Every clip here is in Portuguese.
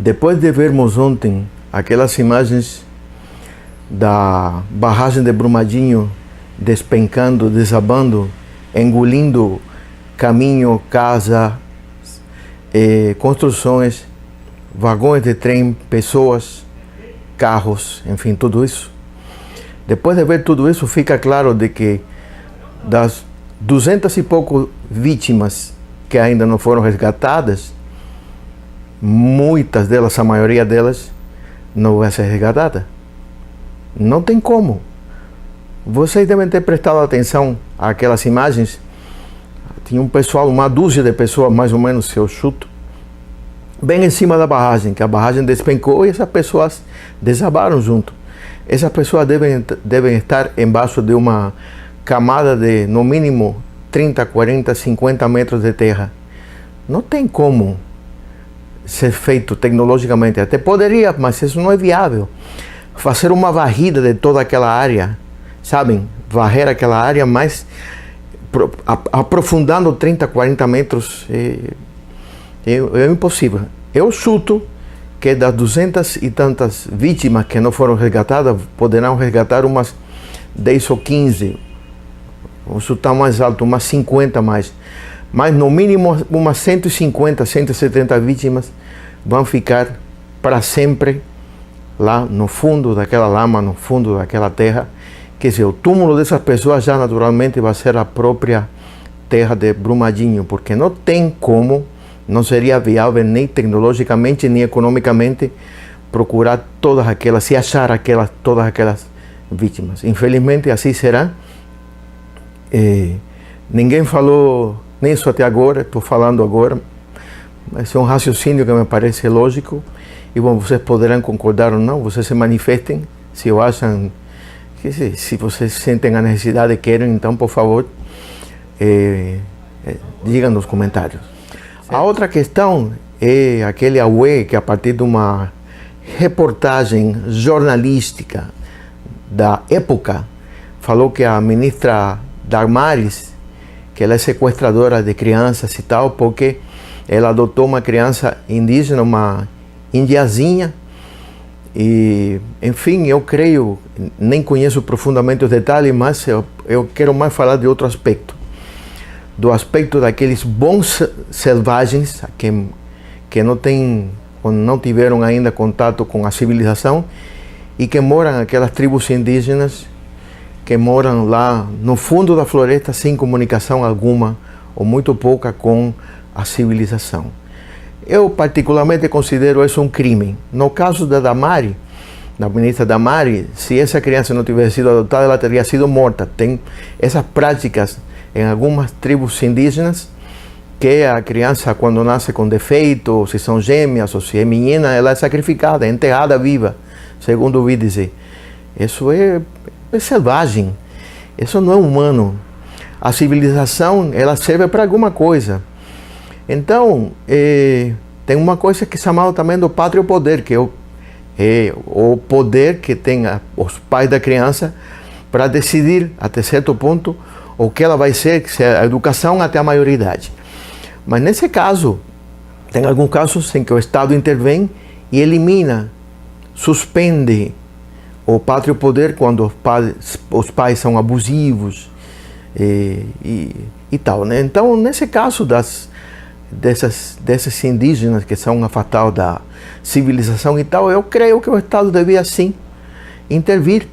Depois de vermos ontem aquelas imagens da barragem de Brumadinho despencando, desabando, engolindo caminho, casa, construções, vagões de trem, pessoas, carros, enfim, tudo isso. Depois de ver tudo isso, fica claro de que das 200 e pouco vítimas que ainda não foram resgatadas, muitas delas, a maioria delas, não vai ser resgatada. Não tem como. Vocês devem ter prestado atenção àquelas imagens. Tinha um pessoal, uma dúzia de pessoas, mais ou menos, se eu chuto, bem em cima da barragem, que a barragem despencou e essas pessoas desabaram junto. Essas pessoas devem estar embaixo de uma camada de, no mínimo, 30, 40, 50 metros de terra. Não tem como ser feito tecnologicamente. Até poderia, mas isso não é viável. Fazer uma varrida de toda aquela área, sabem? Varrer aquela área, mas aprofundando 30, 40 metros é impossível. Eu chuto que das 200 e tantas vítimas que não foram resgatadas, poderão resgatar umas 10 ou 15. Vou chutar mais alto, umas 50 mais. Mas no mínimo umas 150, 170 vítimas vão ficar para sempre lá no fundo daquela lama, no fundo daquela terra. Quer dizer, o túmulo dessas pessoas já naturalmente vai ser a própria terra de Brumadinho, porque não tem como, não seria viável nem tecnologicamente, nem economicamente procurar todas aquelas, se achar todas aquelas vítimas. Infelizmente assim será. Ninguém falou nisso até agora, estou falando agora. Esse é um raciocínio que me parece lógico. E bom, vocês poderão concordar ou não, vocês se manifestem, se acham, se vocês sentem a necessidade e querem, então, por favor, digam nos comentários. A outra questão é aquele auê que, a partir de uma reportagem jornalística da época, falou que a ministra Damares, que ela é sequestradora de crianças e tal, porque ela adotou uma criança indígena, uma indiazinha, e, enfim, eu creio, nem conheço profundamente os detalhes, mas eu quero mais falar de outro aspecto, do aspecto daqueles bons selvagens que não tiveram ainda contato com a civilização e que moram aquelas tribos indígenas que moram lá no fundo da floresta sem comunicação alguma ou muito pouca com a civilização. Eu particularmente considero isso um crime. No caso da Damares, da ministra Damares, se essa criança não tivesse sido adotada, ela teria sido morta. Tem essas práticas em algumas tribos indígenas, que a criança, quando nasce com defeito, ou se são gêmeas, ou se é menina, ela é sacrificada, é enterrada viva, segundo ouvi dizer. Isso é selvagem, isso não é humano. A civilização, ela serve para alguma coisa. Então, tem uma coisa que é chamada também do pátrio poder, que é o poder que tem os pais da criança para decidir, até certo ponto, o que ela vai ser, que é a educação até a maioridade. Mas nesse caso, tem alguns casos em que o Estado intervém e elimina, suspende o pátrio poder quando os pais são abusivos e tal, né? Então, nesse caso desses indígenas que são afastados da civilização e tal, eu creio que o Estado devia sim intervir.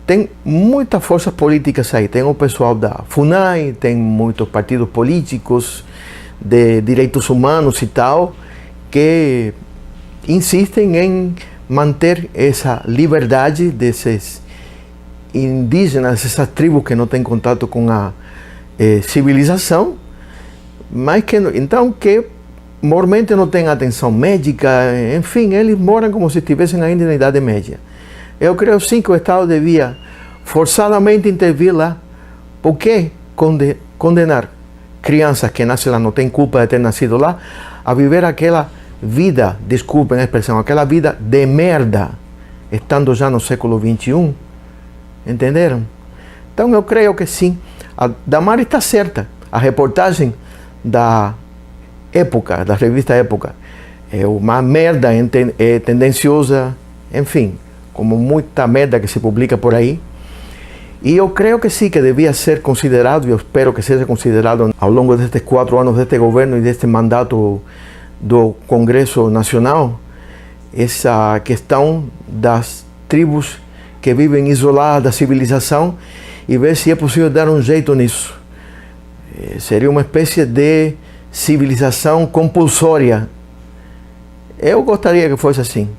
Tem muitas forças políticas aí, tem o pessoal da FUNAI, tem muitos partidos políticos de direitos humanos e tal, que insistem em manter essa liberdade desses indígenas, essas tribos que não têm contato com a civilização, mas que mormente não têm atenção médica, enfim, eles moram como se estivessem ainda na Idade Média. Eu creio sim que o Estado devia forçadamente intervir lá. Por que condenar crianças que nascem lá, não têm culpa de ter nascido lá, a viver aquela vida, desculpem a expressão, aquela vida de merda, estando já no século XXI? Entenderam? Então eu creio que sim. A Damares está certa. A reportagem da Época, da revista Época, é uma merda tendenciosa, enfim, como muita merda que se publica por aí. E eu creio que sim, que devia ser considerado, e eu espero que seja considerado ao longo destes 4 anos deste governo e deste mandato do Congresso Nacional, essa questão das tribos que vivem isoladas da civilização e ver se é possível dar um jeito nisso. Seria uma espécie de civilização compulsória. Eu gostaria que fosse assim.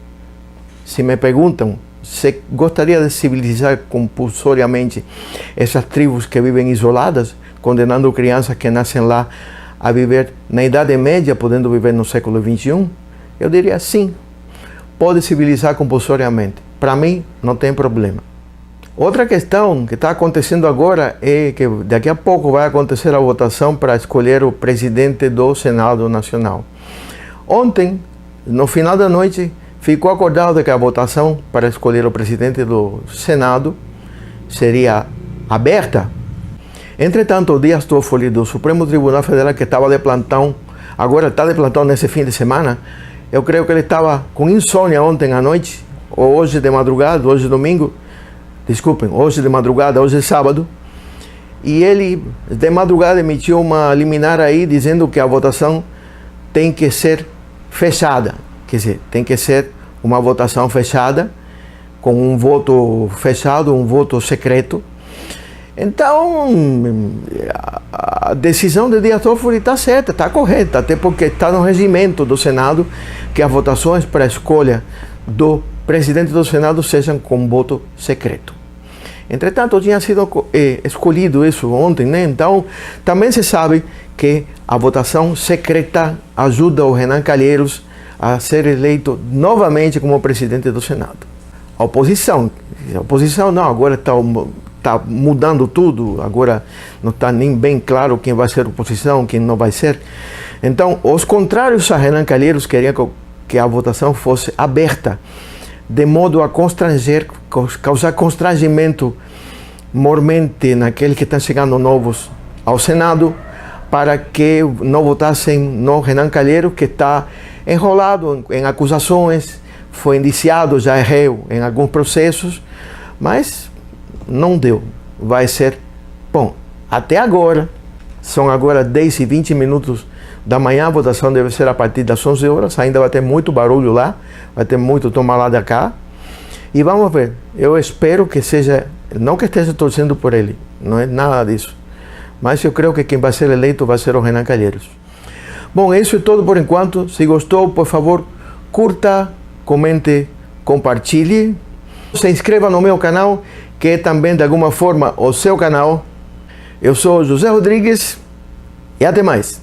Se me perguntam, você gostaria de civilizar compulsoriamente essas tribos que vivem isoladas, condenando crianças que nascem lá a viver na Idade Média, podendo viver no século XXI? Eu diria sim, pode civilizar compulsoriamente. Para mim, não tem problema. Outra questão que está acontecendo agora é que daqui a pouco vai acontecer a votação para escolher o presidente do Senado Nacional. Ontem, no final da noite, ficou acordado que a votação para escolher o presidente do Senado seria aberta. Entretanto, o Dias Toffoli do Supremo Tribunal Federal, que estava de plantão, agora está de plantão nesse fim de semana, eu creio que ele estava com insônia ontem à noite, ou hoje de madrugada, hoje domingo, desculpem, hoje de madrugada, hoje é sábado, e ele de madrugada emitiu uma liminar aí dizendo que a votação tem que ser fechada. Quer dizer, tem que ser uma votação fechada, com um voto fechado, um voto secreto. Então, a decisão de Dias Toffoli está certa, está correta, até porque está no regimento do Senado que as votações para a escolha do presidente do Senado sejam com voto secreto. Entretanto, tinha sido escolhido isso ontem, né? Então, também se sabe que a votação secreta ajuda o Renan Calheiros a ser eleito novamente como presidente do Senado. A oposição não, agora está mudando tudo, agora não está nem bem claro quem vai ser oposição, quem não vai ser. Então, os contrários a Renan Calheiros queriam que a votação fosse aberta, de modo a causar constrangimento mormente naqueles que estão chegando novos ao Senado, para que não votassem no Renan Calheiros, que está enrolado em acusações, foi indiciado, já é réu em alguns processos, mas não deu. Vai ser, bom, até agora, são agora 10 e 20 minutos da manhã, a votação deve ser a partir das 11 horas, ainda vai ter muito barulho lá, vai ter muito toma lá da cá, e vamos ver, eu espero que seja, não que esteja torcendo por ele, não é nada disso, mas eu creio que quem vai ser eleito vai ser o Renan Calheiros. Bom, isso é tudo por enquanto. Se gostou, por favor, curta, comente, compartilhe. Se inscreva no meu canal, que é também de alguma forma o seu canal. Eu sou José Rodrigues e até mais.